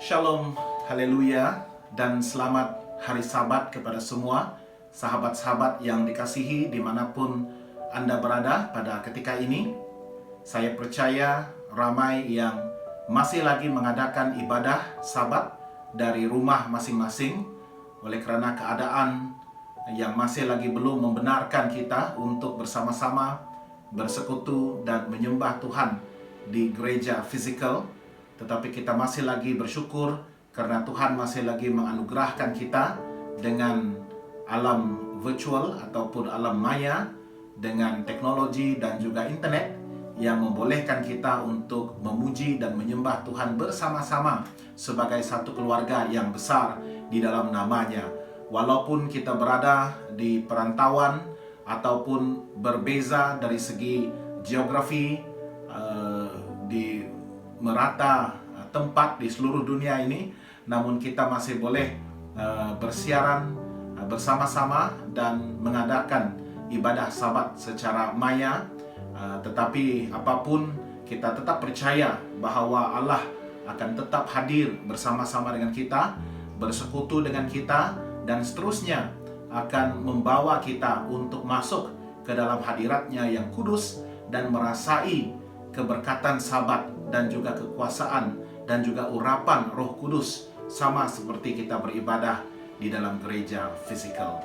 Shalom, haleluya, dan selamat hari Sabat kepada semua sahabat-sahabat yang dikasihi dimanapun Anda berada pada ketika ini. Saya percaya ramai yang masih lagi mengadakan ibadah Sabat dari rumah masing-masing oleh karena keadaan yang masih lagi belum membenarkan kita untuk bersama-sama bersekutu dan menyembah Tuhan di gereja fisikal. Tetapi kita masih lagi bersyukur karena Tuhan masih lagi menganugerahkan kita dengan alam virtual ataupun alam maya, dengan teknologi dan juga internet yang membolehkan kita untuk memuji dan menyembah Tuhan bersama-sama sebagai satu keluarga yang besar di dalam namanya. Walaupun kita berada di perantauan ataupun berbeza dari segi geografi di merata tempat di seluruh dunia ini, namun kita masih boleh bersiaran bersama-sama dan mengadakan ibadah Sabat secara maya. Tetapi apapun, kita tetap percaya bahwa Allah akan tetap hadir bersama-sama dengan kita, bersekutu dengan kita, dan seterusnya akan membawa kita untuk masuk ke dalam hadiratnya yang kudus dan merasai keberkatan Sabat dan juga kekuasaan dan juga urapan Roh Kudus sama seperti kita beribadah di dalam gereja fisikal.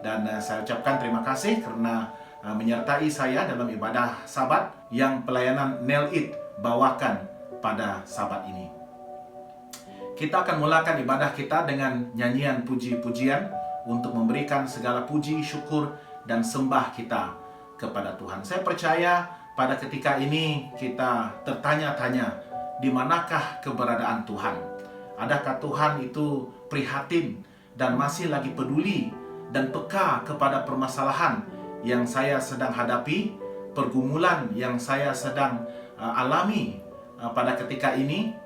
Dan saya ucapkan terima kasih karena menyertai saya dalam ibadah Sabat yang pelayanan Nel It bawakan pada Sabat ini. Kita akan mulakan ibadah kita dengan nyanyian puji-pujian untuk memberikan segala puji, syukur, dan sembah kita kepada Tuhan. Saya percaya pada ketika ini kita tertanya-tanya, di manakah keberadaan Tuhan? Adakah Tuhan itu prihatin dan masih lagi peduli dan peka kepada permasalahan yang saya sedang hadapi, pergumulan yang saya sedang alami pada ketika ini,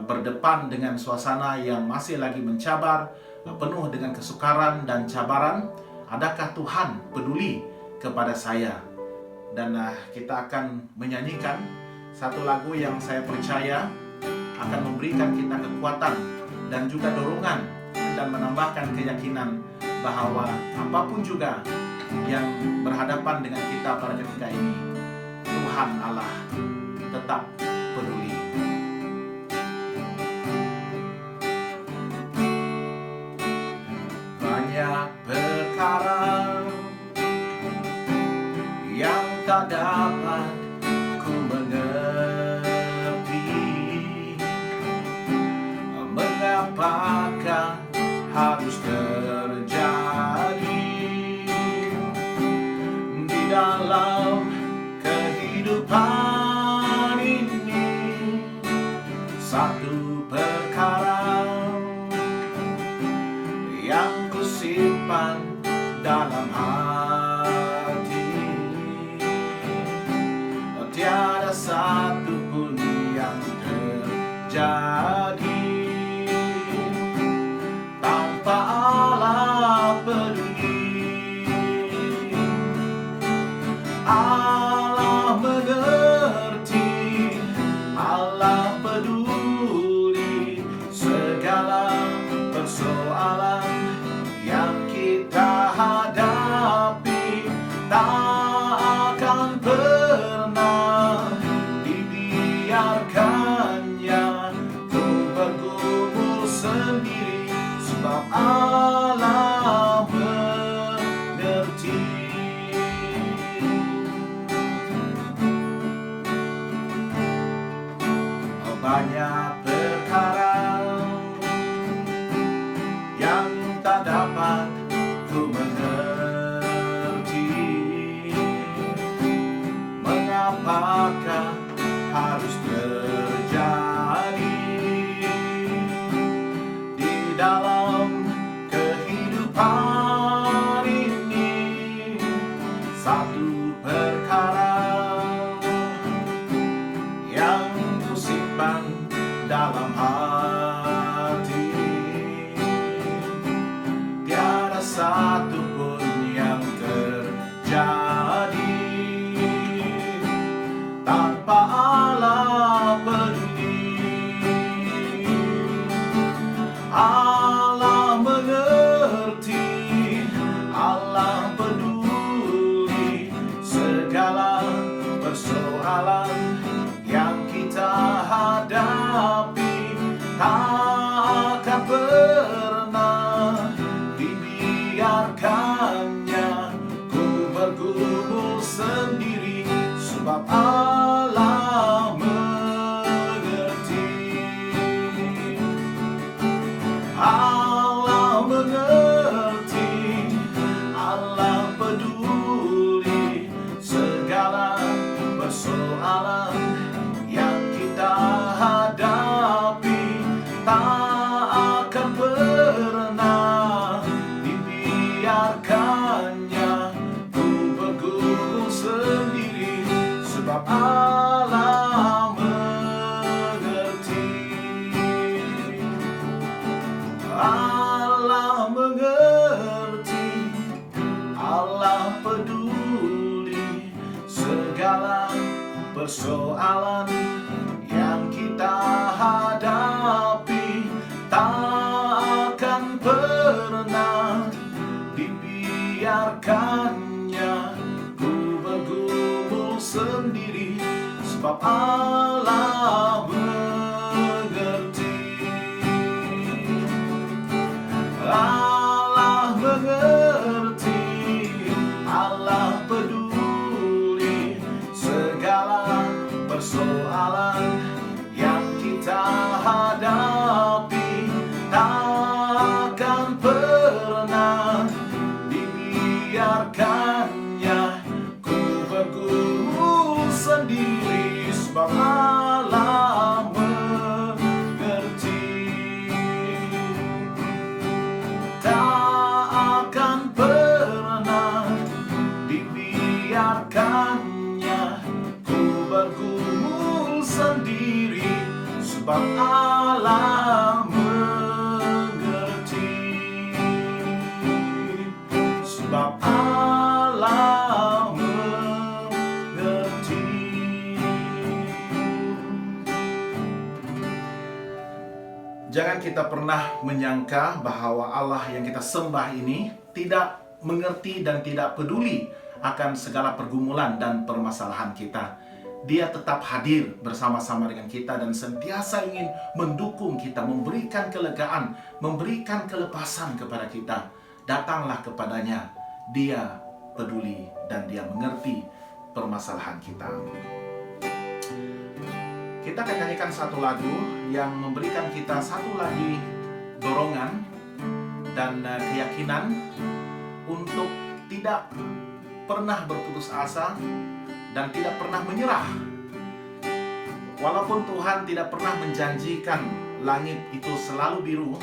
berdepan dengan suasana yang masih lagi mencabar, penuh dengan kesukaran dan cabaran? Adakah Tuhan peduli kepada saya? Dan kita akan menyanyikan satu lagu yang saya percaya akan memberikan kita kekuatan dan juga dorongan dan menambahkan keyakinan bahwa apapun juga yang berhadapan dengan kita pada ketika ini, Tuhan Allah tetap peduli. Banyak perkara yang tak dapat ku mengerti, mengapakah harus terjadi di dalam kehidupan ini. Satu perkara yang ku simpan dalam hati, tiada satu pun yang terjadi tanpa Allah peduli. Allah mengerti, Allah peduli segala persoalan yang kita hadapi. Tak akan pernah dibiarkannya untuk bergumul sendiri, sebab Allah mengerti. Banyak perkara yang tak dapat ku mengerti, mengapakah harus terjadi di dalam kehidupan ini. Satu perkara yang ku simpan dalam hati, tiada satu pun yang terjadi tanpa Allah peduli. tak akan pernah dibiarkannya ku bergumul sendiri, sebab Allah mengerti. Allah mengerti, Allah peduli segala persoalan yang kita hadapi. Tak akan pernah dibiarkannya ku bergumul sendiri, sebab Allah mengerti. Allah mengerti, Allah peduli segala persoalan yang kita hadapi. Tak akan pernah dibiarkannya ku bergumul sendiri, sebab Allah mengerti. Allah mengerti, Allah peduli segala persoalan yang kita hadapi. Tak akan pernah dibiarkannya ku bergumul sendiri, sebab Allah mengerti. Tak akan pernah dibiarkannya ku bergumul sendiri, sebab Allah mengerti. Sebab Allah mengerti. Jangan kita pernah menyangka bahwa Allah yang kita sembah ini tidak mengerti dan tidak peduli akan segala pergumulan dan permasalahan kita. Dia tetap hadir bersama-sama dengan kita dan sentiasa ingin mendukung kita, memberikan kelegaan, memberikan kelepasan kepada kita. Datanglah kepadanya, Dia peduli dan Dia mengerti permasalahan kita. Kita akan nyanyikan satu lagu yang memberikan kita satu lagi dorongan dan keyakinan untuk tidak pernah berputus asa dan tidak pernah menyerah. Walaupun Tuhan tidak pernah menjanjikan langit itu selalu biru,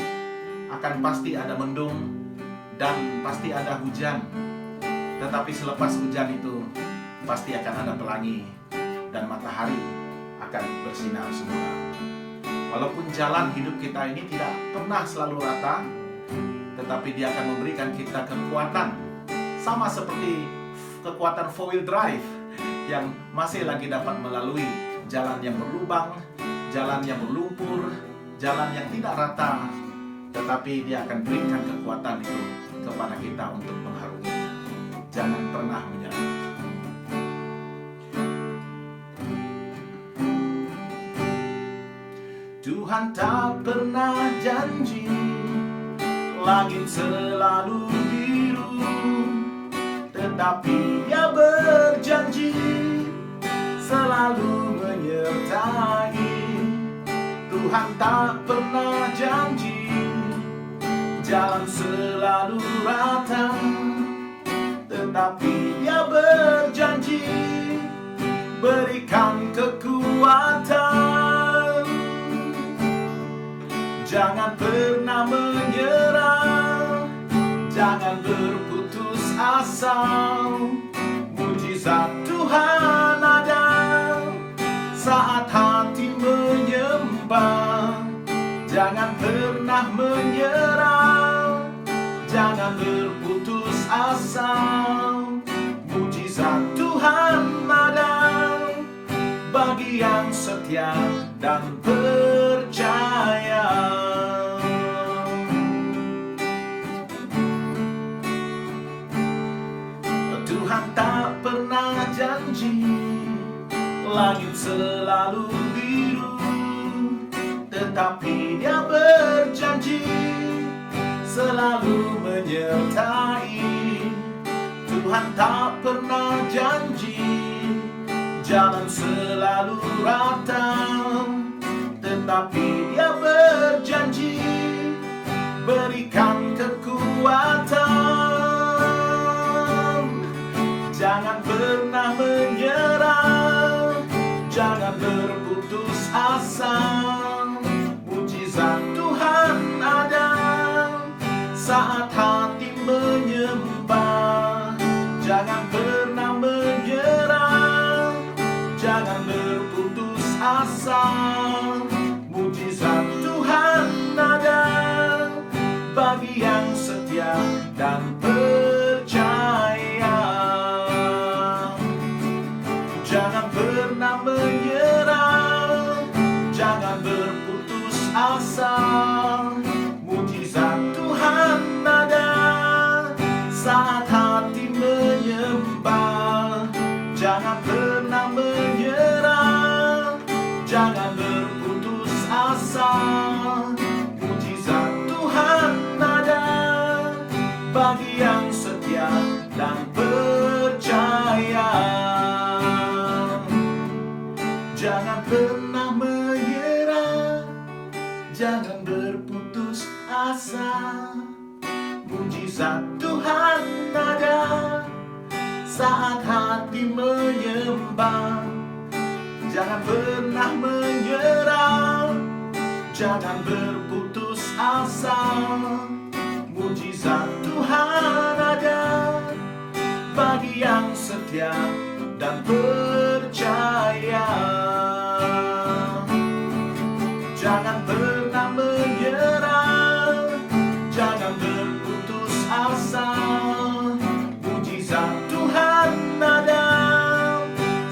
akan pasti ada mendung dan pasti ada hujan. Tetapi selepas hujan itu pasti akan ada pelangi dan matahari akan bersinar semula. Walaupun jalan hidup kita ini tidak pernah selalu rata, tetapi Dia akan memberikan kita kekuatan, sama seperti kekuatan 4-wheel drive yang masih lagi dapat melalui jalan yang berlubang, jalan yang berlumpur, jalan yang tidak rata. Tetapi Dia akan berikan kekuatan itu kepada kita untuk mengharungi. Jangan pernah menyerah. Tuhan tak pernah janji langit selalu biru, tetapi Dia berjanji selalu menyertai. Tuhan tak pernah janji jalan selalu rata, tetapi Dia berjanji berikan kekuatan. Jangan pernah menyerah, jangan berputus asa. Mujizat Tuhan ada saat hati menyembah. Jangan pernah menyerah, jangan berputus asa. Mujizat Tuhan ada bagi yang setia dan percaya. Tuhan tak pernah janji langit selalu biru, tetapi tetapi Dia berjanji selalu menyertai. Tuhan tak pernah janji jalan selalu rata, tetapi Dia berjanji berikan kekuatan. Jangan pernah menyerah, jangan berputus asa. Mujizat Tuhan ada saat hati menyembah. Jangan pernah menyerah, jangan berputus asa. Mujizat Tuhan ada bagi yang setia dan percaya. Jangan pernah menyerah, jangan berputus asa. Mujizat Tuhan ada saat hati menyembah. Jangan pernah menyerah, jangan berputus asa. Mujizat Tuhan ada bagi yang setia dan percaya. Jangan pernah menyerah, jangan berputus asa. Mujizat Tuhan ada saat hati menyembah. Jangan pernah menyerah, jangan berputus asa. Mujizat Tuhan ada bagi yang setia dan percaya. Jangan pernah menyerah, jangan berputus asa. Mujizat Tuhan ada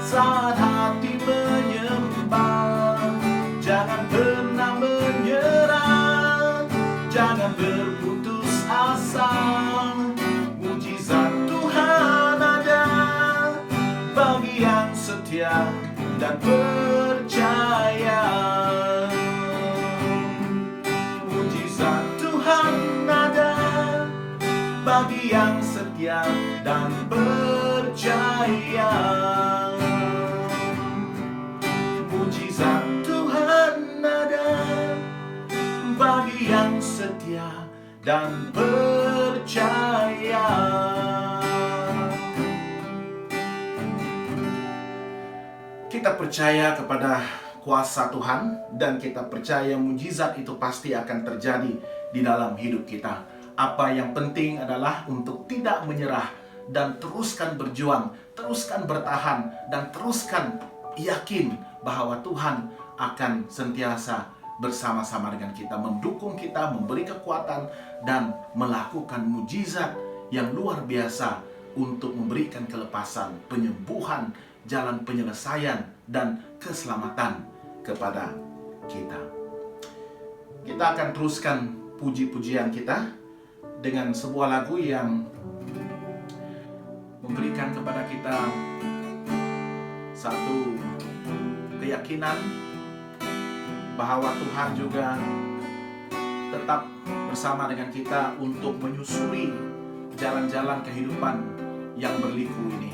saat hati menyembah. Jangan pernah menyerah, jangan berputus asa. Mujizat Tuhan ada bagi yang setia dan percaya. Mujizat Tuhan ada bagi yang setia dan percaya. Mujizat Tuhan ada bagi yang setia dan percaya. Kita percaya kepada kuasa Tuhan dan kita percaya mujizat itu pasti akan terjadi di dalam hidup kita. Apa yang penting adalah untuk tidak menyerah dan teruskan berjuang, teruskan bertahan dan teruskan yakin bahwa Tuhan akan sentiasa bersama-sama dengan kita, mendukung kita, memberi kekuatan dan melakukan mujizat yang luar biasa untuk memberikan kelepasan, penyembuhan, jalan penyelesaian dan keselamatan kepada kita. Kita akan teruskan puji-pujian kita dengan sebuah lagu yang memberikan kepada kita satu keyakinan bahwa Tuhan juga tetap bersama dengan kita untuk menyusuri jalan-jalan kehidupan yang berliku ini.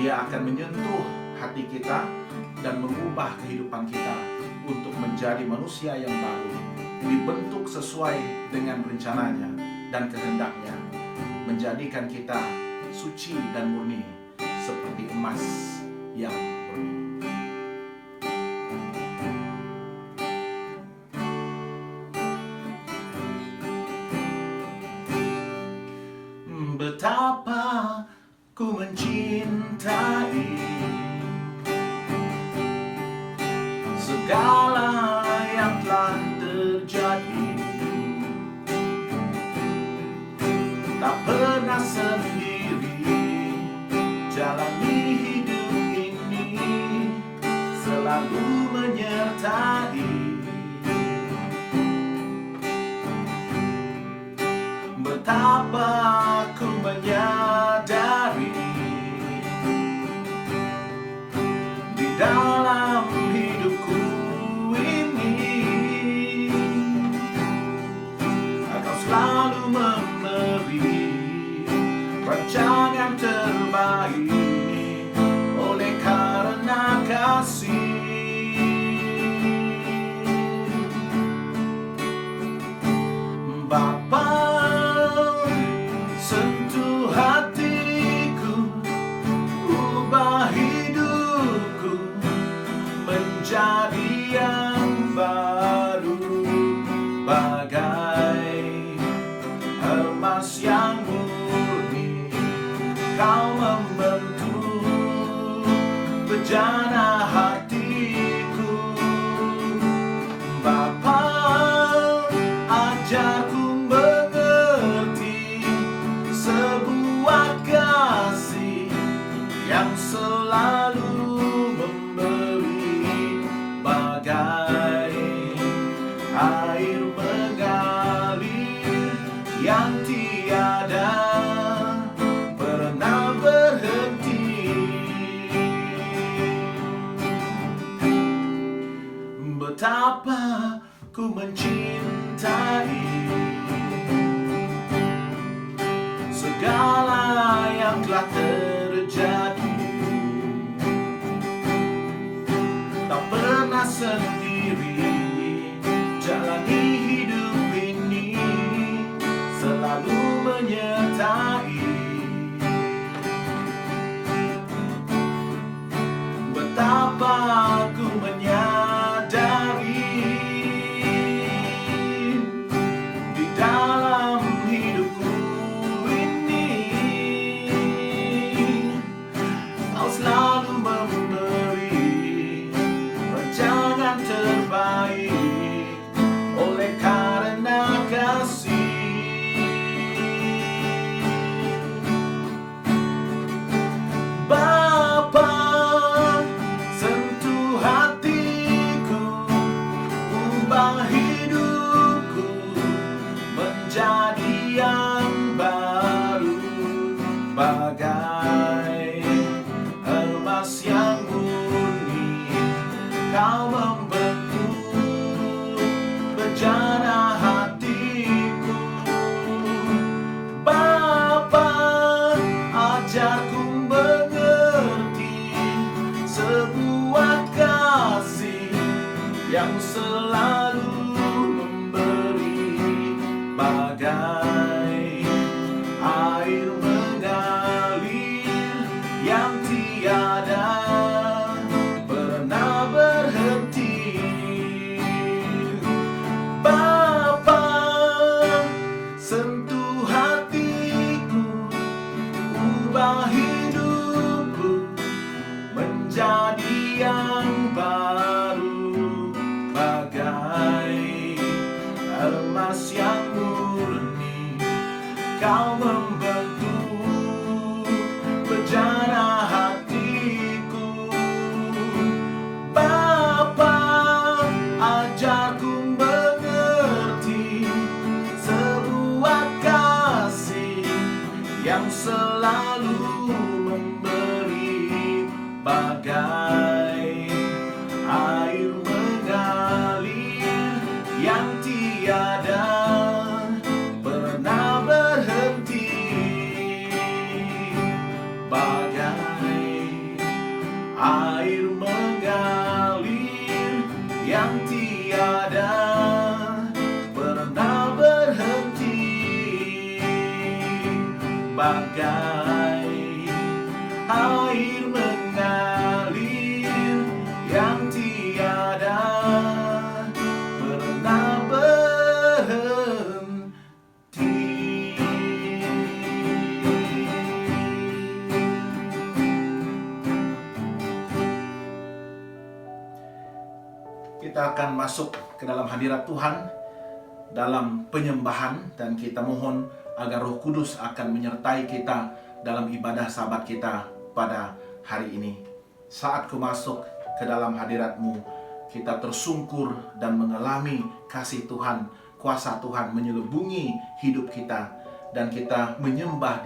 Dia akan menyentuh hati kita dan mengubah kehidupan kita untuk menjadi manusia yang baru, dibentuk sesuai dengan rencananya dan kehendaknya, menjadikan kita suci dan murni seperti emas yang murni. Betapa ku mencintai segala yang telah terjadi. Tak pernah sendiri jalani hidup ini, selalu menyertai. Betapa ku menyadari di dalam hidupku ini air mengalir yang tiada pernah berhenti. Betapa ku mencintai segala yang telah terjadi. Tak pernah sendiri jalani hidup ini, selalu menyertai. Betapa ku menyadari di dalam hidupku ini Kau selalu memberi rancangan terbaik oleh karena kasih. Bapa, sentuh hatiku, ubah hidupku menjadi yang baru, bagai emas yang murni. Kau membentuk bejana hatiku. Bapa, ajarku mengerti sebuah kasih yang selalu memberi, bagai air mengalir yang tiada pernah berhenti. Bapa, sentuh hatiku, ubah hidupku menjadi yang baru, bagai emas yang murni. Kau membentuk bejana hatiku. Bapa, ajarku mengerti sebuah kasih yang selalu memberi, bagai air mengalir yang tiada pernah berhenti, bagai air mengalir yang tiada pernah berhenti, bagai air mengalir yang tiada pernah berhenti. Kita akan masuk ke dalam hadirat Tuhan dalam penyembahan, dan kita mohon agar Roh Kudus akan menyertai kita dalam ibadah sabat kita pada hari ini. Saat ku masuk ke dalam hadirat-Mu, kita tersungkur dan mengalami kasih Tuhan, kuasa Tuhan menyelubungi hidup kita, dan kita menyembah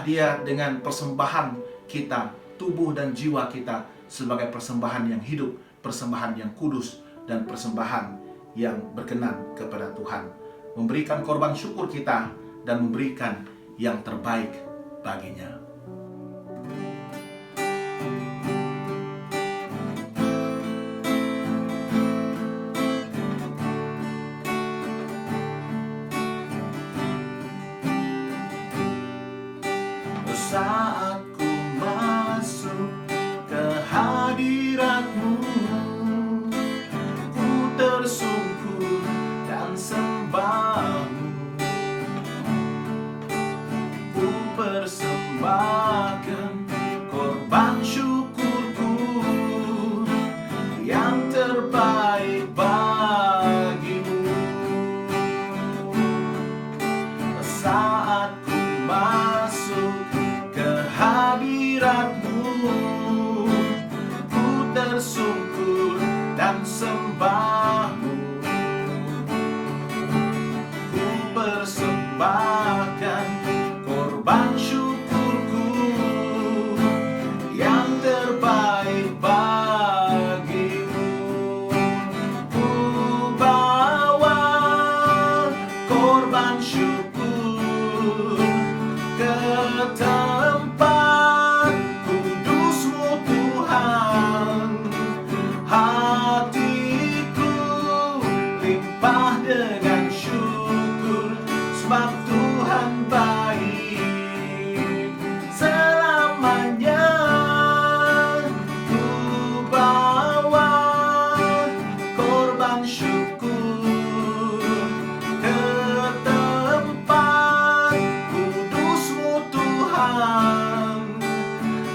Dia dengan persembahan kita, tubuh dan jiwa kita sebagai persembahan yang hidup, persembahan yang kudus, dan persembahan yang berkenan kepada Tuhan. Memberikan korban syukur kita dan memberikan yang terbaik baginya. Saat ku masuk ke hadirat-Mu, ku tersungkur dan sembah-Mu, ku persembahkan dengan syukur, sebab Tuhan baik. Selamanya ku bawa korban syukur ke tempat kudus-Mu Tuhan.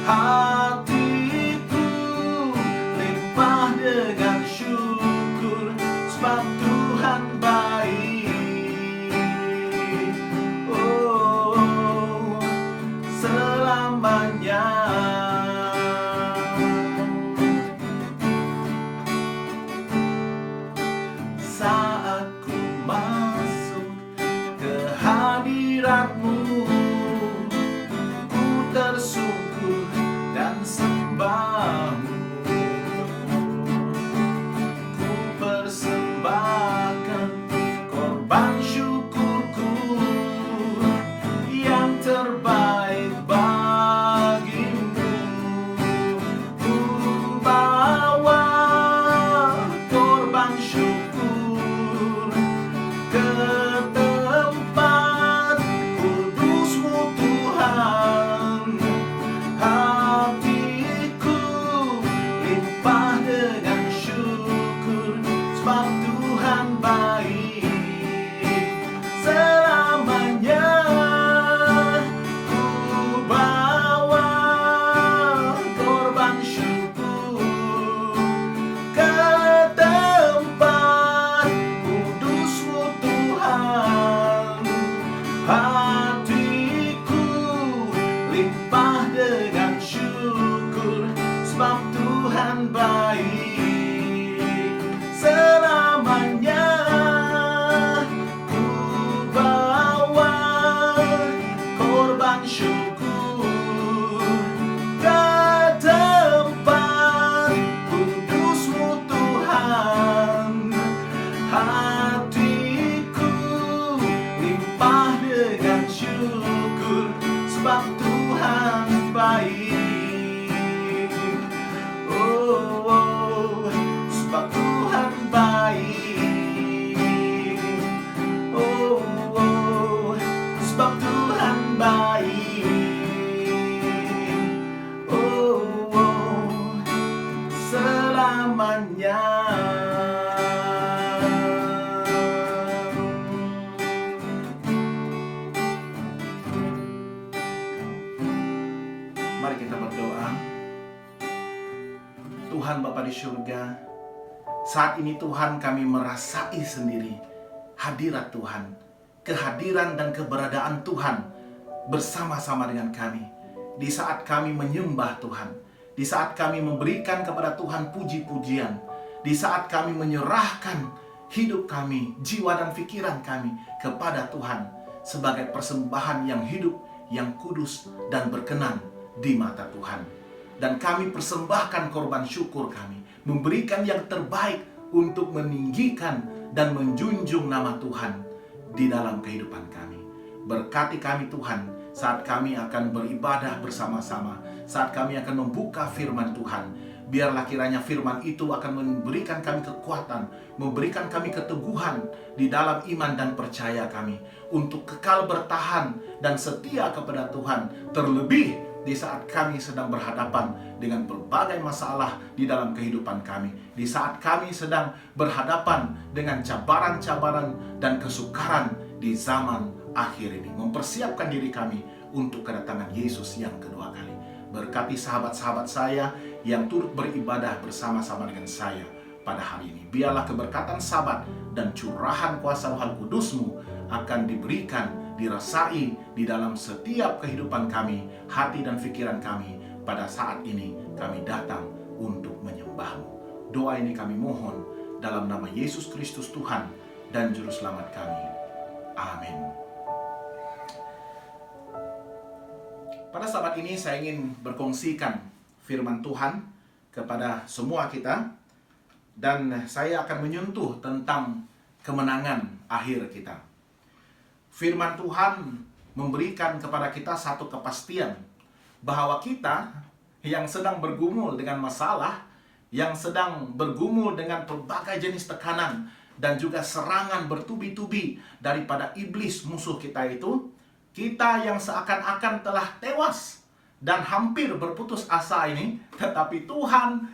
Hatiku limpah dengan syukur, sebab Tuhan baik. Oh, selamanya. Saat ku masuk ke hadirat-Mu, ku tersungkur dan sembah-Mu. Ku persembahkan korban syukurku yang terbaik bagimu. Ku bawa korban syukur ke tempat kudus-Mu Tuhan. Hatiku limpah dengan syukur, sebab Tuhan baik. Selamanya ku bawa korban syukur ke tempat kudus-Mu Tuhan. Hatiku limpah dengan syukur, sebab Tuhan baik. Selamanya ku bawa korban syukur ke tempat kudus-Mu Tuhan. Hatiku limpah dengan syukur, sebab Tuhan baik. Oh, oh, sebab Tuhan baik. Oh, oh, sebab Tuhan baik. Oh, oh, selamanya. Mari kita berdoa. Tuhan Bapa di surga, saat ini Tuhan kami merasai sendiri hadirat Tuhan, kehadiran dan keberadaan Tuhan bersama-sama dengan kami. Di saat kami menyembah Tuhan, di saat kami memberikan kepada Tuhan puji-pujian, di saat kami menyerahkan hidup kami, jiwa dan pikiran kami kepada Tuhan sebagai persembahan yang hidup, yang kudus dan berkenan di mata Tuhan. Dan kami persembahkan korban syukur kami, memberikan yang terbaik untuk meninggikan dan menjunjung nama Tuhan di dalam kehidupan kami. Berkati kami Tuhan saat kami akan beribadah bersama-sama, saat kami akan membuka firman Tuhan. Biarlah kiranya firman itu akan memberikan kami kekuatan, memberikan kami keteguhan di dalam iman dan percaya kami untuk kekal bertahan dan setia kepada Tuhan, terlebih di saat kami sedang berhadapan dengan berbagai masalah di dalam kehidupan kami, di saat kami sedang berhadapan dengan cabaran-cabaran dan kesukaran di zaman akhir ini, mempersiapkan diri kami untuk kedatangan Yesus yang kedua kali. Berkati sahabat-sahabat saya yang turut beribadah bersama-sama dengan saya pada hari ini. Biarlah keberkatan Sabat dan curahan kuasa Roh Kudus-Mu akan diberikan, dirasai di dalam setiap kehidupan kami, hati dan pikiran kami pada saat ini kami datang untuk menyembah-Mu. Doa ini kami mohon dalam nama Yesus Kristus Tuhan dan Juru Selamat kami. Amin. Pada saat ini saya ingin berkongsikan firman Tuhan kepada semua kita, dan saya akan menyentuh tentang kemenangan akhir kita. Firman Tuhan memberikan kepada kita satu kepastian bahwa kita yang sedang bergumul dengan masalah, yang sedang bergumul dengan berbagai jenis tekanan dan juga serangan bertubi-tubi daripada iblis musuh kita itu, kita yang seakan-akan telah tewas dan hampir berputus asa ini, tetapi Tuhan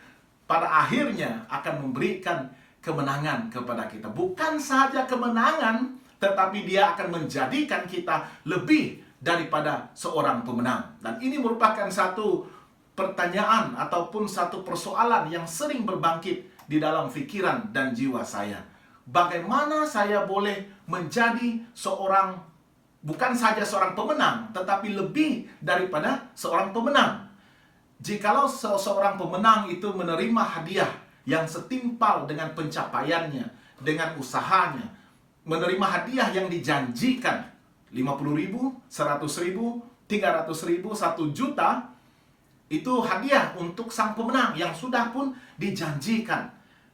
pada akhirnya akan memberikan kemenangan kepada kita. Bukan saja kemenangan, tetapi Dia akan menjadikan kita lebih daripada seorang pemenang. Dan ini merupakan satu pertanyaan ataupun satu persoalan yang sering berbangkit di dalam pikiran dan jiwa saya. Bagaimana saya boleh menjadi seorang, bukan saja seorang pemenang, tetapi lebih daripada seorang pemenang? Jikalau seorang pemenang itu menerima hadiah yang setimpal dengan pencapaiannya, dengan usahanya, menerima hadiah yang dijanjikan, 50.000, 100.000, 300.000, 1 juta, itu hadiah untuk sang pemenang yang sudah pun dijanjikan.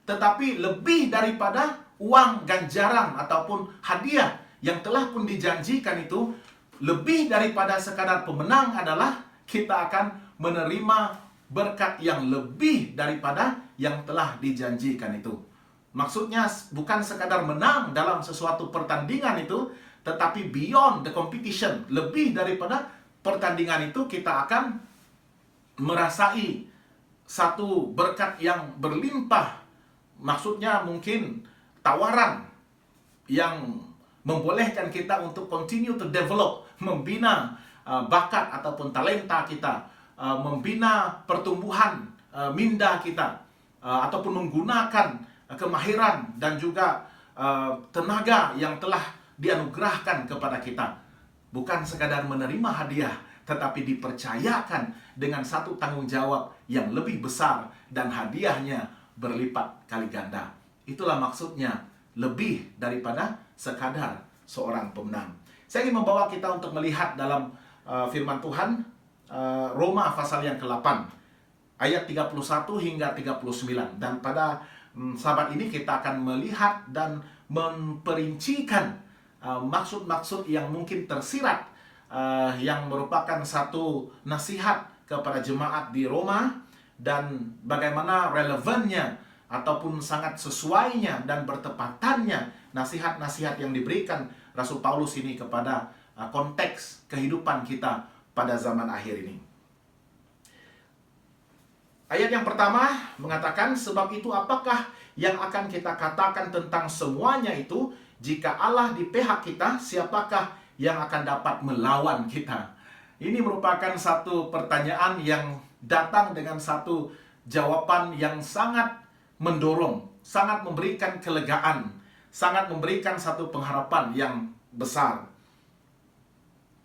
Tetapi lebih daripada uang ganjaran ataupun hadiah yang telah pun dijanjikan itu, lebih daripada sekadar pemenang adalah kita akan menerima berkat yang lebih daripada yang telah dijanjikan itu. Maksudnya bukan sekadar menang dalam sesuatu pertandingan itu, tetapi beyond the competition, lebih daripada pertandingan itu, kita akan merasai satu berkat yang berlimpah. Maksudnya mungkin tawaran yang membolehkan kita untuk continue to develop, membina bakat ataupun talenta kita, membina pertumbuhan minda kita, ataupun menggunakan kemahiran dan juga tenaga yang telah dianugerahkan kepada kita. Bukan sekadar menerima hadiah, tetapi dipercayakan dengan satu tanggung jawab yang lebih besar dan hadiahnya berlipat kali ganda. Itulah maksudnya lebih daripada sekadar seorang pemenang. Saya ingin membawa kita untuk melihat dalam firman Tuhan, Roma pasal yang ke-8 ayat 31 hingga 39. Dan pada sahabat ini kita akan melihat dan memperincikan maksud-maksud yang mungkin tersirat, yang merupakan satu nasihat kepada jemaat di Roma, dan bagaimana relevannya ataupun sangat sesuainya dan bertepatannya nasihat-nasihat yang diberikan Rasul Paulus ini kepada konteks kehidupan kita pada zaman akhir ini. Ayat yang pertama mengatakan, sebab itu apakah yang akan kita katakan tentang semuanya itu? Jika Allah di pihak kita, siapakah yang akan dapat melawan kita? Ini merupakan satu pertanyaan yang datang dengan satu jawaban yang sangat mendorong, sangat memberikan kelegaan, sangat memberikan satu pengharapan yang besar.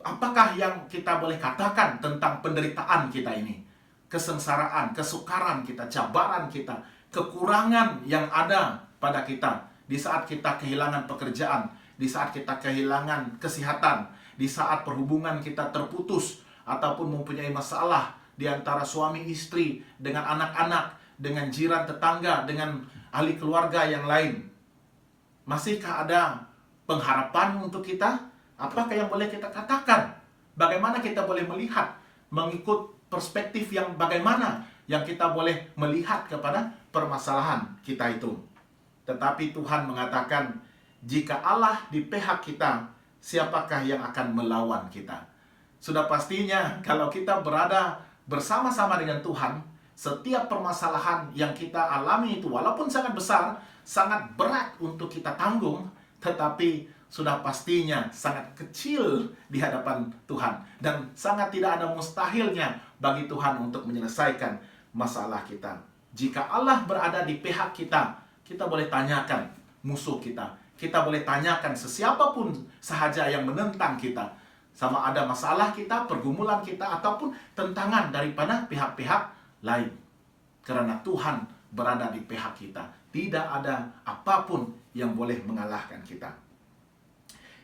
Apakah yang kita boleh katakan tentang penderitaan kita ini? Kesengsaraan, kesukaran kita, cabaran kita, kekurangan yang ada pada kita di saat kita kehilangan pekerjaan, di saat kita kehilangan kesehatan, di saat perhubungan kita terputus ataupun mempunyai masalah di antara suami istri, dengan anak-anak, dengan jiran tetangga, dengan ahli keluarga yang lain. Masihkah ada pengharapan untuk kita? Apakah yang boleh kita katakan? Bagaimana kita boleh melihat, mengikut perspektif yang bagaimana yang kita boleh melihat kepada permasalahan kita itu? Tetapi Tuhan mengatakan, jika Allah di pihak kita, siapakah yang akan melawan kita? Sudah pastinya kalau kita berada bersama-sama dengan Tuhan, setiap permasalahan yang kita alami itu, walaupun sangat besar, sangat berat untuk kita tanggung, tetapi sudah pastinya sangat kecil di hadapan Tuhan. Dan sangat tidak ada mustahilnya bagi Tuhan untuk menyelesaikan masalah kita. Jika Allah berada di pihak kita, kita boleh tanyakan musuh kita. Kita boleh tanyakan sesiapapun sahaja yang menentang kita. Sama ada masalah kita, pergumulan kita, ataupun tentangan daripada pihak-pihak lain. Karena Tuhan berada di pihak kita. Tidak ada apapun yang boleh mengalahkan kita.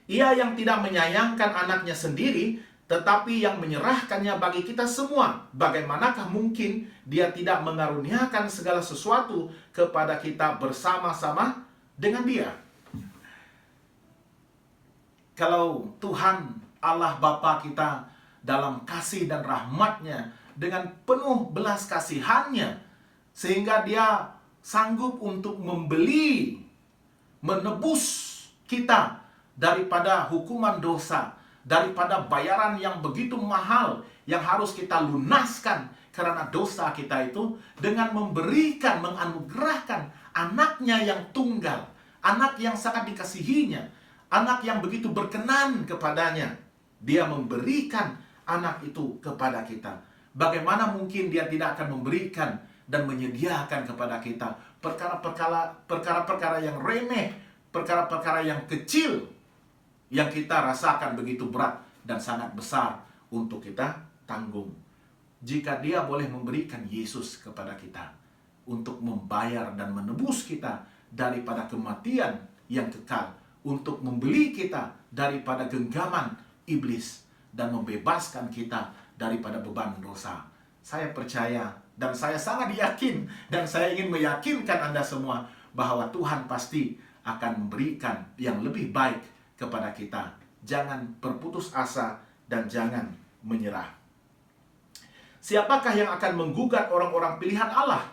Ia yang tidak menyayangkan anaknya sendiri, tetapi yang menyerahkannya bagi kita semua. Bagaimanakah mungkin Dia tidak mengaruniakan segala sesuatu kepada kita bersama-sama dengan Dia? Kalau Tuhan Allah Bapa kita dalam kasih dan rahmat-Nya, dengan penuh belas kasihan-Nya, sehingga Dia sanggup untuk membeli menebus kita daripada hukuman dosa, daripada bayaran yang begitu mahal yang harus kita lunaskan karena dosa kita itu, dengan memberikan, menganugerahkan anaknya yang tunggal, anak yang sangat dikasihinya, anak yang begitu berkenan kepadanya. Dia memberikan anak itu kepada kita. Bagaimana mungkin dia tidak akan memberikan dan menyediakan kepada kita perkara-perkara yang remeh, perkara-perkara yang kecil yang kita rasakan begitu berat dan sangat besar untuk kita tanggung. Jika dia boleh memberikan Yesus kepada kita untuk membayar dan menebus kita daripada kematian yang kekal, untuk membeli kita daripada genggaman iblis dan membebaskan kita daripada beban dosa. Saya percaya dan saya sangat yakin, dan saya ingin meyakinkan Anda semua bahwa Tuhan pasti akan memberikan yang lebih baik kepada kita. Jangan berputus asa dan jangan menyerah. Siapakah yang akan menggugat orang-orang pilihan Allah?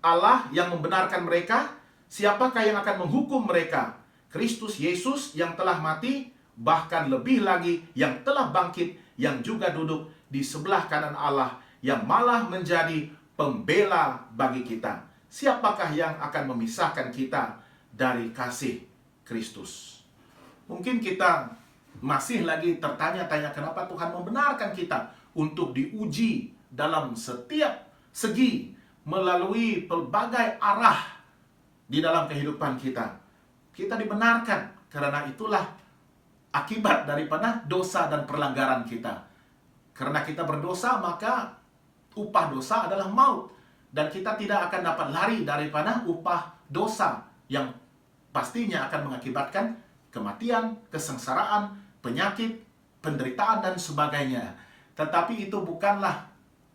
Allah yang membenarkan mereka. Siapakah yang akan menghukum mereka? Kristus Yesus yang telah mati, bahkan lebih lagi yang telah bangkit, yang juga duduk di sebelah kanan Allah, yang malah menjadi pembela bagi kita. Siapakah yang akan memisahkan kita dari kasih Kristus? Mungkin kita masih lagi tertanya-tanya kenapa Tuhan membenarkan kita untuk diuji dalam setiap segi melalui pelbagai arah di dalam kehidupan kita. Kita dibenarkan karena itulah akibat daripada dosa dan pelanggaran kita. Karena kita berdosa, maka upah dosa adalah maut. Dan kita tidak akan dapat lari daripada upah dosa yang pastinya akan mengakibatkan kematian, kesengsaraan, penyakit, penderitaan, dan sebagainya. Tetapi itu bukanlah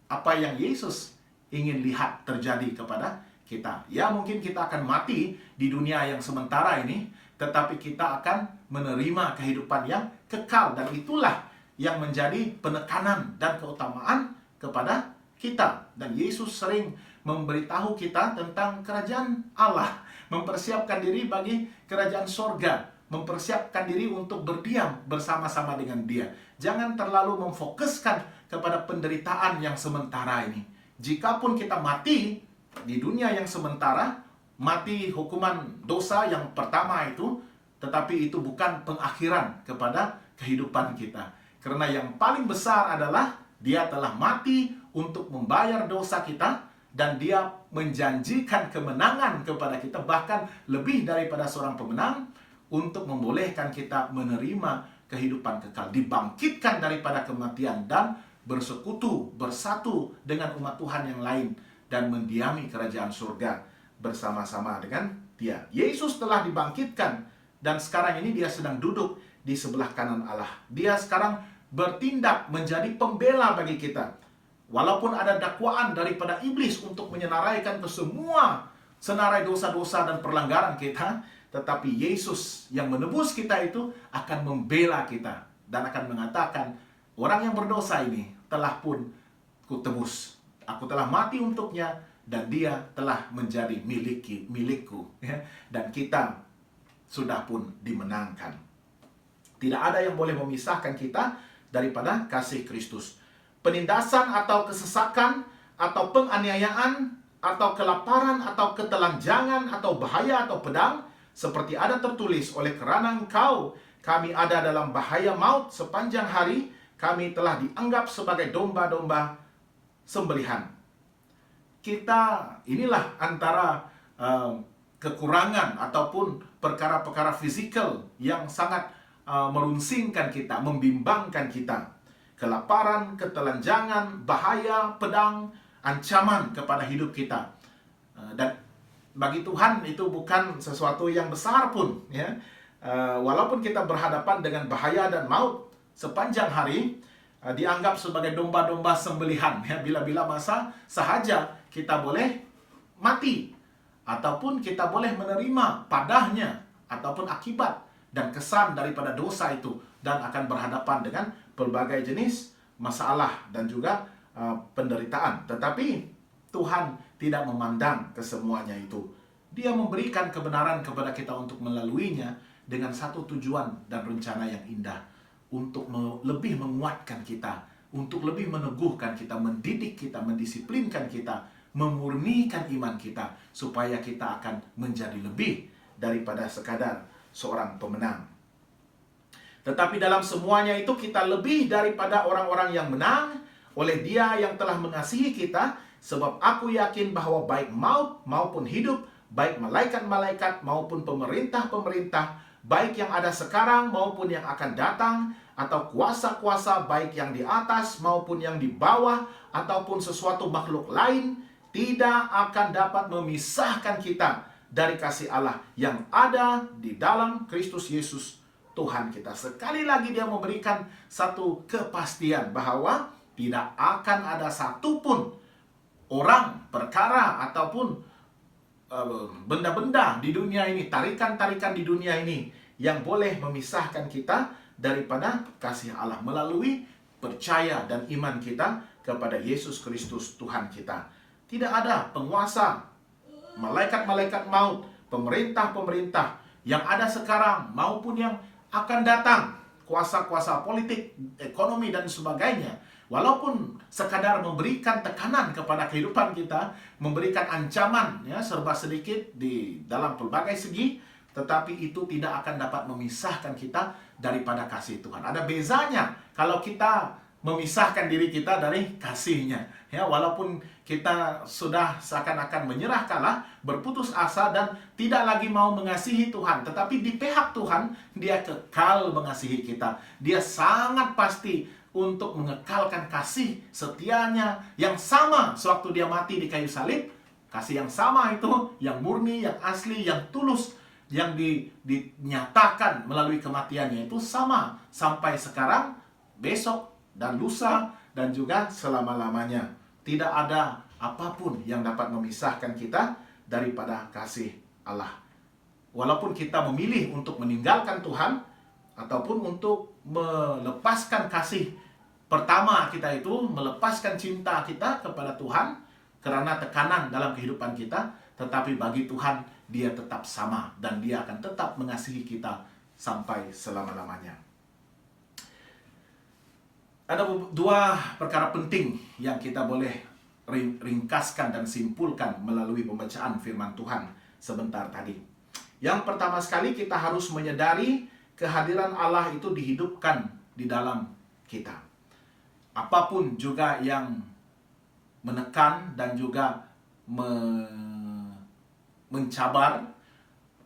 apa yang Yesus ingin lihat terjadi kepada kita. Ya, mungkin kita akan mati di dunia yang sementara ini, tetapi kita akan menerima kehidupan yang kekal. Dan itulah yang menjadi penekanan dan keutamaan kepada kita. Dan Yesus sering memberitahu kita tentang kerajaan Allah, mempersiapkan diri bagi kerajaan sorga, mempersiapkan diri untuk berdiam bersama-sama dengan Dia. Jangan terlalu memfokuskan kepada penderitaan yang sementara ini. Jikapun kita mati di dunia yang sementara, mati hukuman dosa yang pertama itu, tetapi itu bukan pengakhiran kepada kehidupan kita. Karena yang paling besar adalah Dia telah mati untuk membayar dosa kita, dan Dia menjanjikan kemenangan kepada kita, bahkan lebih daripada seorang pemenang, untuk membolehkan kita menerima kehidupan kekal, dibangkitkan daripada kematian, dan bersekutu, bersatu dengan umat Tuhan yang lain, dan mendiami kerajaan surga bersama-sama dengan Dia. Yesus telah dibangkitkan, dan sekarang ini Dia sedang duduk di sebelah kanan Allah. Dia sekarang bertindak menjadi pembela bagi kita. Walaupun ada dakwaan daripada iblis untuk menyenaraikan ke semua senarai dosa-dosa dan perlanggaran kita, tetapi Yesus yang menebus kita itu akan membela kita dan akan mengatakan, orang yang berdosa ini telah pun kutebus. Aku telah mati untuknya dan dia telah menjadi milikku. Dan kita sudah pun dimenangkan. Tidak ada yang boleh memisahkan kita daripada kasih Kristus. Penindasan atau kesesakan atau penganiayaan atau kelaparan atau ketelanjangan atau bahaya atau pedang, seperti ada tertulis, oleh kerana engkau kami ada dalam bahaya maut sepanjang hari, kami telah dianggap sebagai domba-domba sembelihan. Kita inilah antara kekurangan ataupun perkara-perkara fisikal yang sangat merunsingkan kita, membimbangkan kita. Kelaparan, ketelanjangan, bahaya, pedang, ancaman kepada hidup kita. Dan bagi Tuhan itu bukan sesuatu yang besar pun, ya. Walaupun kita berhadapan dengan bahaya dan maut sepanjang hari, dianggap sebagai domba-domba sembelihan, ya. Bila-bila masa sahaja kita boleh mati, ataupun kita boleh menerima padahnya ataupun akibat dan kesan daripada dosa itu, dan akan berhadapan dengan berbagai jenis masalah dan juga penderitaan. Tetapi Tuhan tidak memandang kesemuanya itu. Dia memberikan kebenaran kepada kita untuk melaluinya dengan satu tujuan dan rencana yang indah, untuk lebih menguatkan kita, untuk lebih meneguhkan kita, mendidik kita, mendisiplinkan kita, memurnikan iman kita, supaya kita akan menjadi lebih daripada sekadar seorang pemenang. Tetapi dalam semuanya itu kita lebih daripada orang-orang yang menang oleh Dia yang telah mengasihi kita, sebab aku yakin bahwa baik maut maupun hidup, baik malaikat-malaikat maupun pemerintah-pemerintah, baik yang ada sekarang maupun yang akan datang, atau kuasa-kuasa baik yang di atas maupun yang di bawah, ataupun sesuatu makhluk lain, tidak akan dapat memisahkan kita dari kasih Allah yang ada di dalam Kristus Yesus Tuhan kita. Sekali lagi dia memberikan satu kepastian bahwa tidak akan ada satupun orang, perkara, ataupun benda-benda di dunia ini, tarikan-tarikan di dunia ini yang boleh memisahkan kita daripada kasih Allah melalui percaya dan iman kita kepada Yesus Kristus Tuhan kita. Tidak ada penguasa, malaikat-malaikat maut, pemerintah-pemerintah yang ada sekarang maupun yang akan datang, kuasa-kuasa politik, ekonomi, dan sebagainya, walaupun sekadar memberikan tekanan kepada kehidupan kita, memberikan ancaman ya serba sedikit di dalam pelbagai segi, tetapi itu tidak akan dapat memisahkan kita daripada kasih Tuhan. Ada bezanya kalau kita memisahkan diri kita dari kasih-Nya. Ya, walaupun kita sudah seakan-akan menyerah kalah, berputus asa dan tidak lagi mau mengasihi Tuhan, tetapi di pihak Tuhan Dia kekal mengasihi kita. Dia sangat pasti untuk mengekalkan kasih setianya yang sama sewaktu Dia mati di kayu salib. Kasih yang sama itu, yang murni, yang asli, yang tulus, yang dinyatakan melalui kematiannya itu sama sampai sekarang, besok, dan lusa, dan juga selama-lamanya. Tidak ada apapun yang dapat memisahkan kita daripada kasih Allah. Walaupun kita memilih untuk meninggalkan Tuhan, ataupun untuk melepaskan kasih pertama kita itu, melepaskan cinta kita kepada Tuhan karena tekanan dalam kehidupan kita, tetapi bagi Tuhan Dia tetap sama dan Dia akan tetap mengasihi kita sampai selama-lamanya. Ada dua perkara penting yang kita boleh ringkaskan dan simpulkan melalui pembacaan firman Tuhan sebentar tadi. Yang pertama sekali, kita harus menyadari kehadiran Allah itu dihidupkan di dalam kita. Apapun juga yang menekan dan juga mencabar,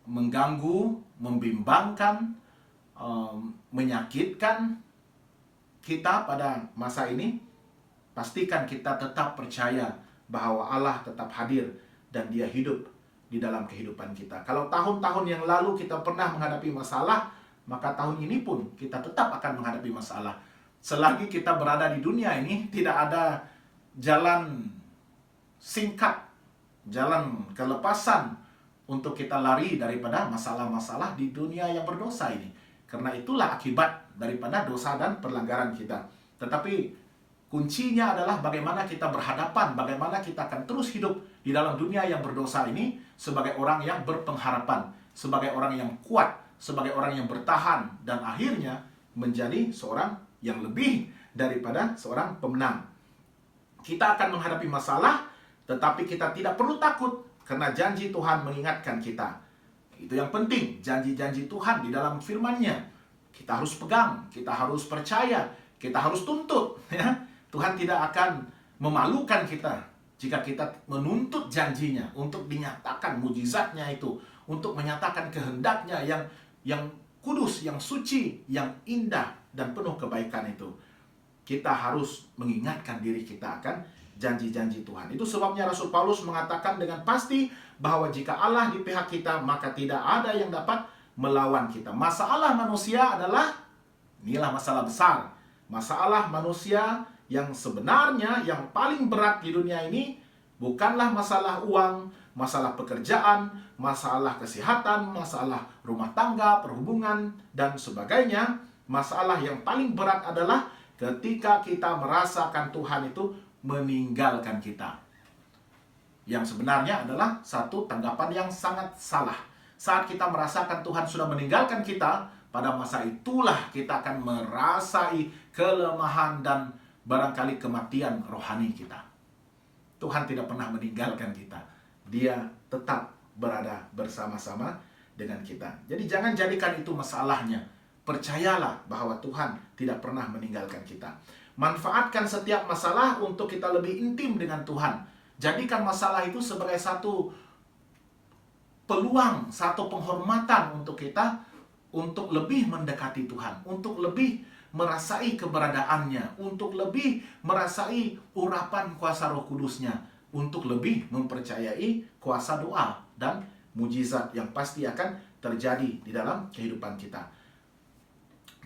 mengganggu, membimbangkan, menyakitkan kita pada masa ini, pastikan kita tetap percaya bahwa Allah tetap hadir dan Dia hidup di dalam kehidupan kita. Kalau tahun-tahun yang lalu kita pernah menghadapi masalah, maka tahun ini pun kita tetap akan menghadapi masalah. Selagi kita berada di dunia ini, tidak ada jalan singkat, jalan kelepasan untuk kita lari daripada masalah-masalah di dunia yang berdosa ini. Karena itulah akibat daripada dosa dan pelanggaran kita. Tetapi kuncinya adalah bagaimana kita berhadapan, bagaimana kita akan terus hidup di dalam dunia yang berdosa ini sebagai orang yang berpengharapan, sebagai orang yang kuat, sebagai orang yang bertahan, dan akhirnya menjadi seorang yang lebih daripada seorang pemenang. Kita akan menghadapi masalah, tetapi kita tidak perlu takut karena janji Tuhan mengingatkan kita. Itu yang penting, janji-janji Tuhan di dalam firman-Nya. Kita harus pegang, kita harus percaya, kita harus tuntut. Ya. Tuhan tidak akan memalukan kita jika kita menuntut janjinya untuk dinyatakan mujizatnya itu, untuk menyatakan kehendaknya yang kudus, yang suci, yang indah, dan penuh kebaikan itu. Kita harus mengingatkan diri kita akan janji-janji Tuhan. Itu sebabnya Rasul Paulus mengatakan dengan pasti bahwa jika Allah di pihak kita, maka tidak ada yang dapat melawan kita. Masalah manusia adalah, inilah masalah besar, masalah manusia yang sebenarnya yang paling berat di dunia ini bukanlah masalah uang, masalah pekerjaan, masalah kesehatan, masalah rumah tangga, perhubungan, dan sebagainya. Masalah yang paling berat adalah ketika kita merasakan Tuhan itu meninggalkan kita. Yang sebenarnya adalah satu tanggapan yang sangat salah. Saat kita merasakan Tuhan sudah meninggalkan kita, pada masa itulah kita akan merasai kelemahan dan barangkali kematian rohani kita. Tuhan tidak pernah meninggalkan kita. Dia tetap berada bersama-sama dengan kita. Jadi jangan jadikan itu masalahnya. Percayalah bahwa Tuhan tidak pernah meninggalkan kita. Manfaatkan setiap masalah untuk kita lebih intim dengan Tuhan. Jadikan masalah itu sebagai satu peluang, satu penghormatan untuk kita untuk lebih mendekati Tuhan, untuk lebih merasai keberadaannya, untuk lebih merasai urapan kuasa Roh Kudus-Nya, untuk lebih mempercayai kuasa doa dan mujizat yang pasti akan terjadi di dalam kehidupan kita.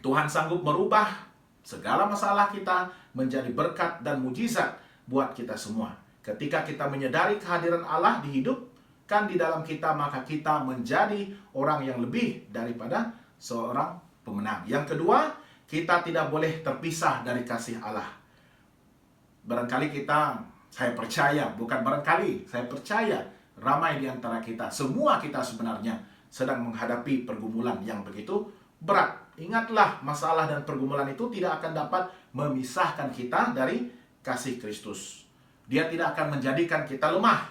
Tuhan sanggup merubah segala masalah kita menjadi berkat dan mujizat buat kita semua. Ketika kita menyadari kehadiran Allah dihidupkan di dalam kita, maka kita menjadi orang yang lebih daripada seorang pemenang. Yang kedua, kita tidak boleh terpisah dari kasih Allah. Barangkali saya percaya, ramai di antara kita, semua kita sebenarnya sedang menghadapi pergumulan yang begitu berat. Ingatlah, masalah dan pergumulan itu tidak akan dapat memisahkan kita dari kasih Kristus. Dia tidak akan menjadikan kita lemah.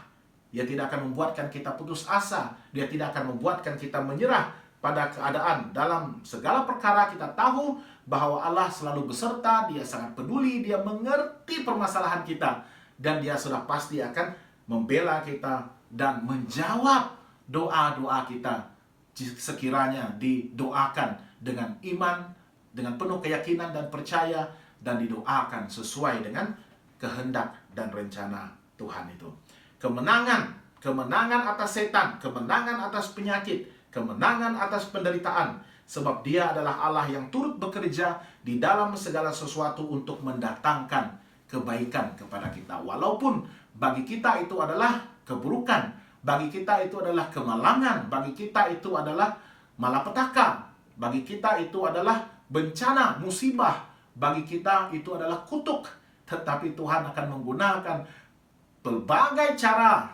Dia tidak akan membuatkan kita putus asa. Dia tidak akan membuatkan kita menyerah pada keadaan. Dalam segala perkara kita tahu bahwa Allah selalu beserta, Dia sangat peduli, Dia mengerti permasalahan kita, dan Dia sudah pasti akan membela kita dan menjawab doa-doa kita sekiranya didoakan dengan iman, dengan penuh keyakinan dan percaya, dan didoakan sesuai dengan kehendak dan rencana Tuhan itu. Kemenangan atas setan, kemenangan atas penyakit, kemenangan atas penderitaan, sebab Dia adalah Allah yang turut bekerja di dalam segala sesuatu untuk mendatangkan kebaikan kepada kita. Walaupun bagi kita itu adalah keburukan, bagi kita itu adalah kemalangan, bagi kita itu adalah malapetaka, bagi kita itu adalah bencana, musibah, bagi kita itu adalah kutuk. Tetapi Tuhan akan menggunakan berbagai cara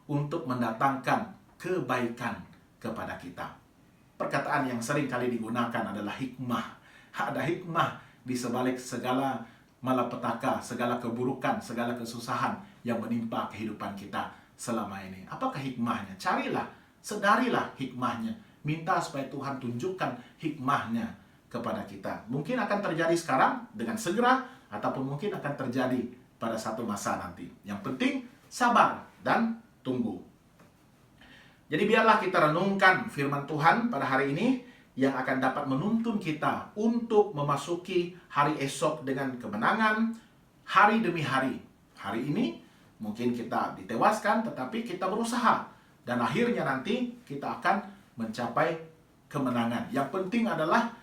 untuk mendatangkan kebaikan kepada kita. Perkataan yang sering kali digunakan adalah hikmah. Ada hikmah di sebalik segala malapetaka, segala keburukan, segala kesusahan yang menimpa kehidupan kita selama ini. Apakah hikmahnya? Carilah, sedarilah hikmahnya. Minta supaya Tuhan tunjukkan hikmahnya kepada kita. Mungkin akan terjadi sekarang dengan segera, ataupun mungkin akan terjadi pada satu masa nanti. Yang penting sabar dan tunggu. Jadi biarlah kita renungkan firman Tuhan pada hari ini yang akan dapat menuntun kita untuk memasuki hari esok dengan kemenangan hari demi hari. Hari ini mungkin kita ditewaskan, tetapi kita berusaha, dan akhirnya nanti kita akan mencapai kemenangan. Yang penting adalah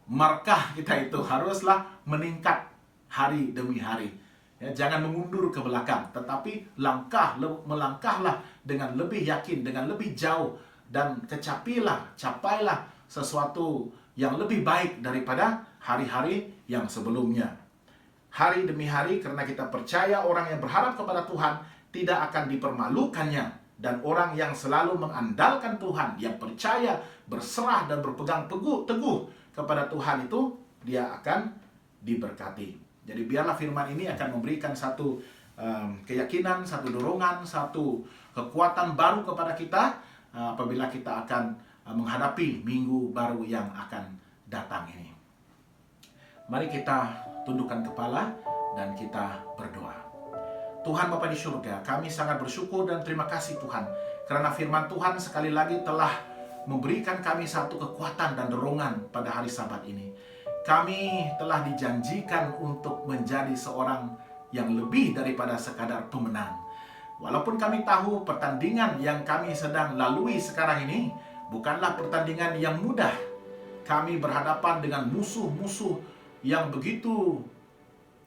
markah kita itu haruslah meningkat hari demi hari. Ya, jangan mengundur ke belakang, tetapi melangkahlah dengan lebih yakin, dengan lebih jauh, dan capailah sesuatu yang lebih baik daripada hari-hari yang sebelumnya. Hari demi hari, karena kita percaya orang yang berharap kepada Tuhan tidak akan dipermalukannya. Dan orang yang selalu mengandalkan Tuhan, yang percaya, berserah, dan berpegang teguh kepada Tuhan itu, dia akan diberkati. Jadi biarlah firman ini akan memberikan satu keyakinan, satu dorongan, satu kekuatan baru kepada kita apabila kita akan menghadapi minggu baru yang akan datang ini. Mari kita tundukkan kepala dan kita berdoa. Tuhan Bapa di surga, kami sangat bersyukur dan terima kasih Tuhan, karena firman Tuhan sekali lagi telah memberikan kami satu kekuatan dan dorongan pada hari Sabat ini. Kami telah dijanjikan untuk menjadi seorang yang lebih daripada sekadar pemenang. Walaupun kami tahu pertandingan yang kami sedang lalui sekarang ini bukanlah pertandingan yang mudah. Kami berhadapan dengan musuh-musuh yang begitu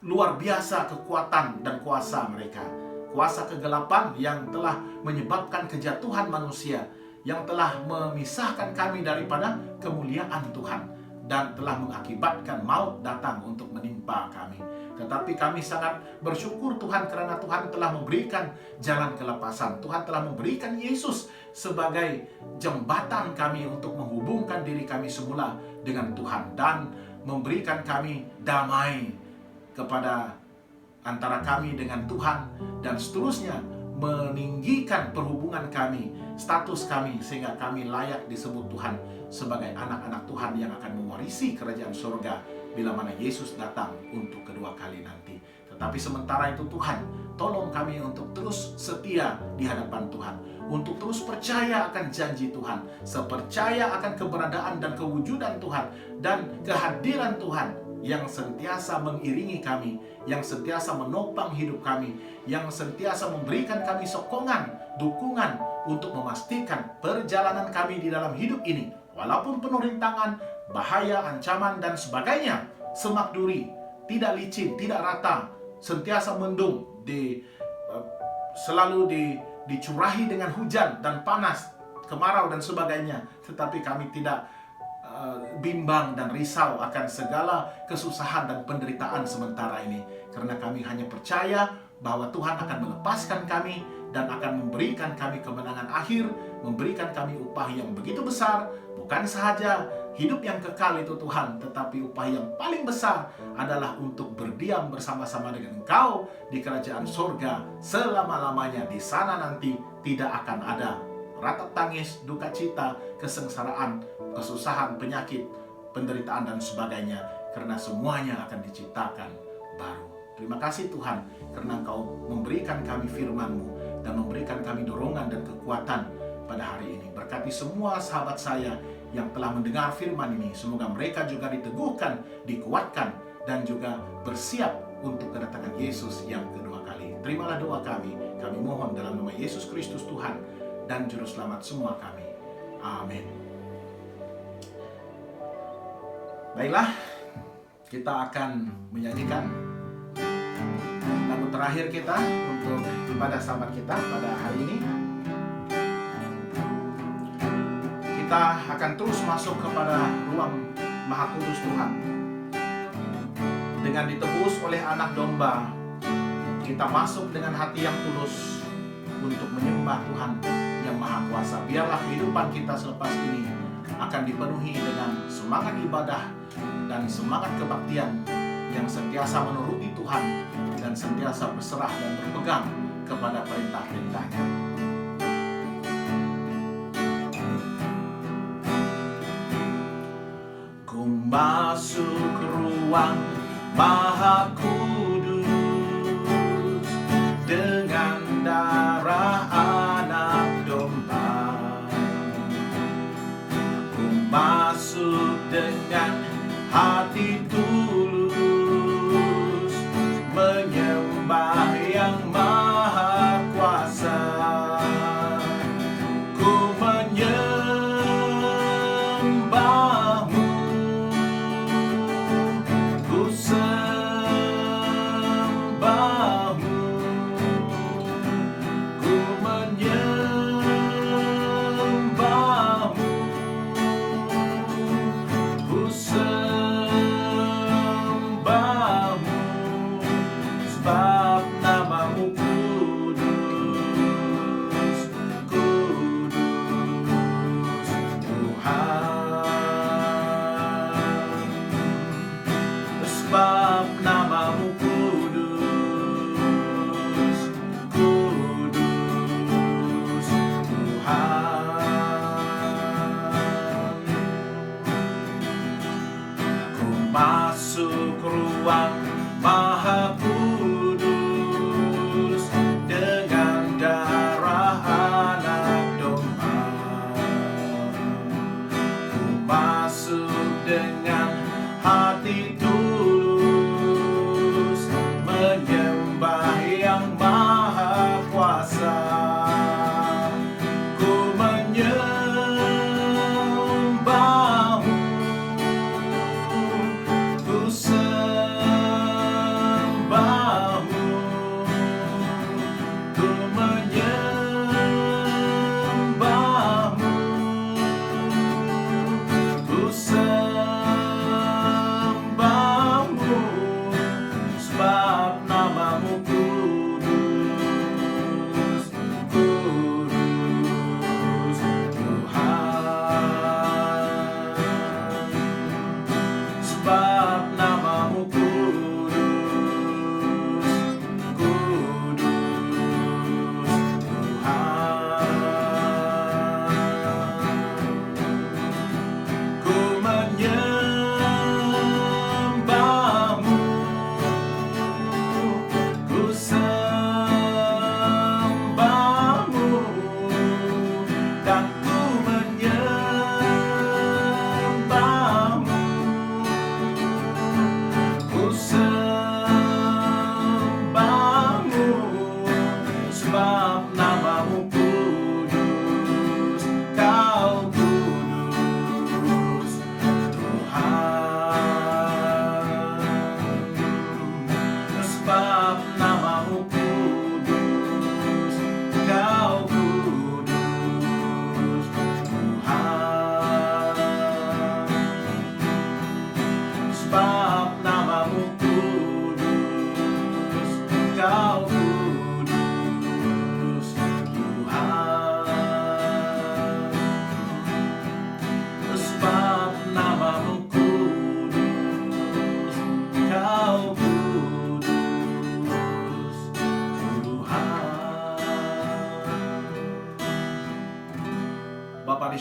luar biasa kekuatan dan kuasa mereka. Kuasa kegelapan yang telah menyebabkan kejatuhan manusia, yang telah memisahkan kami daripada kemuliaan Tuhan. dan telah mengakibatkan maut datang untuk menimpa kami. Tetapi kami sangat bersyukur Tuhan, karena Tuhan telah memberikan jalan kelepasan. Tuhan telah memberikan Yesus sebagai jembatan kami untuk menghubungkan diri kami semula dengan Tuhan, dan memberikan kami damai kepada antara kami dengan Tuhan, dan seterusnya meninggikan perhubungan kami, status kami, sehingga kami layak disebut Tuhan sebagai anak-anak Tuhan yang akan mewarisi kerajaan surga bila mana Yesus datang untuk kedua kali nanti. Tetapi sementara itu Tuhan, tolong kami untuk terus setia di hadapan Tuhan, untuk terus percaya akan janji Tuhan, sepercaya akan keberadaan dan kewujudan Tuhan, dan kehadiran Tuhan yang sentiasa mengiringi kami, yang sentiasa menopang hidup kami, yang sentiasa memberikan kami sokongan, dukungan untuk memastikan perjalanan kami di dalam hidup ini, walaupun penuh rintangan, bahaya, ancaman, dan sebagainya, semak duri, tidak licin, tidak rata, sentiasa mendung, selalu dicurahi dengan hujan dan panas, kemarau, dan sebagainya. Tetapi kami tidak bimbang dan risau akan segala kesusahan dan penderitaan sementara ini, karena kami hanya percaya bahwa Tuhan akan melepaskan kami dan akan memberikan kami kemenangan akhir, memberikan kami upah yang begitu besar. Bukan sahaja hidup yang kekal itu Tuhan, tetapi upah yang paling besar adalah untuk berdiam bersama-sama dengan Engkau di kerajaan surga selama-lamanya. Di sana nanti tidak akan ada ratap tangis, duka cita, kesengsaraan, kesusahan, penyakit, penderitaan, dan sebagainya, karena semuanya akan diciptakan baru. Terima kasih Tuhan, karena Engkau memberikan kami firman-Mu dan memberikan kami dorongan dan kekuatan pada hari ini. Berkati semua sahabat saya yang telah mendengar firman ini, semoga mereka juga diteguhkan, dikuatkan, dan juga bersiap untuk kedatangan Yesus yang kedua kali. Terimalah doa kami mohon dalam nama Yesus Kristus Tuhan dan Juru Selamat semua kami. Amin. Baiklah, kita akan menyanyikan lagu terakhir kita untuk ibadah sahabat kita pada hari ini. Kita akan terus masuk kepada ruang Maha Kudus Tuhan. Dengan ditebus oleh anak domba, kita masuk dengan hati yang tulus untuk menyembah Tuhan yang Maha Kuasa. Biarlah kehidupan kita selepas ini akan dipenuhi dengan semangat ibadah dan semangat kebaktian yang sentiasa menuruti Tuhan dan sentiasa berserah dan berpegang kepada perintah-perintahnya. Ku masuk ruang Maha Kudus dengan darah anak domba. Ku masuk dengan hati tulus menyembah yang Maha Kuasa. Ku menyembah-Mu, ku sembah-Mu, ku menyembah-Mu, ku sembah-Mu, sebab nama-Mu kudus, kudus Tuhan. Sebab nama-Mu kudus, kudus Tuhan. Ku masuk ruang Maha Kudus dengan darah anak domba. Ku masuk dengan hati tulus menyembah yang Maha Kuasa. Ku menyembah-Mu, ku sembah-Mu, ku menyembah-Mu, ku sembah-Mu,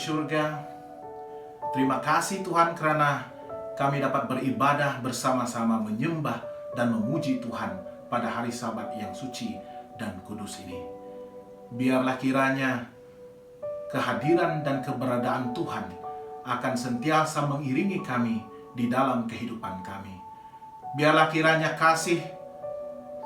surga, terima kasih Tuhan karena kami dapat beribadah bersama-sama menyembah dan memuji Tuhan pada hari Sabat yang suci dan kudus ini. Biarlah kiranya kehadiran dan keberadaan Tuhan akan sentiasa mengiringi kami di dalam kehidupan kami. Biarlah kiranya kasih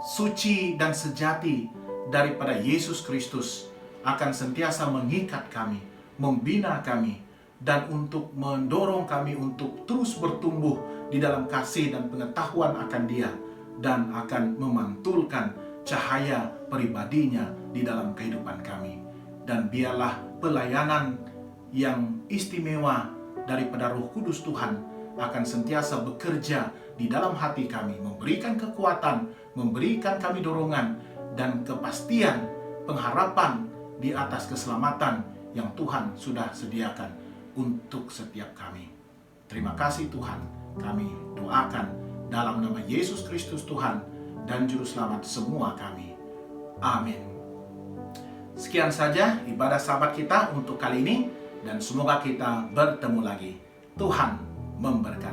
suci dan sejati daripada Yesus Kristus akan sentiasa mengikat kami, membina kami, dan untuk mendorong kami untuk terus bertumbuh di dalam kasih dan pengetahuan akan Dia, dan akan memantulkan cahaya pribadinya di dalam kehidupan kami. Dan biarlah pelayanan yang istimewa daripada Roh Kudus Tuhan akan sentiasa bekerja di dalam hati kami, memberikan kekuatan, memberikan kami dorongan dan kepastian pengharapan di atas keselamatan yang Tuhan sudah sediakan untuk setiap kami. Terima kasih Tuhan, kami doakan dalam nama Yesus Kristus Tuhan dan Juru Selamat semua kami. Amin. Sekian saja ibadah Sabat kita untuk kali ini, dan semoga kita bertemu lagi. Tuhan memberkati.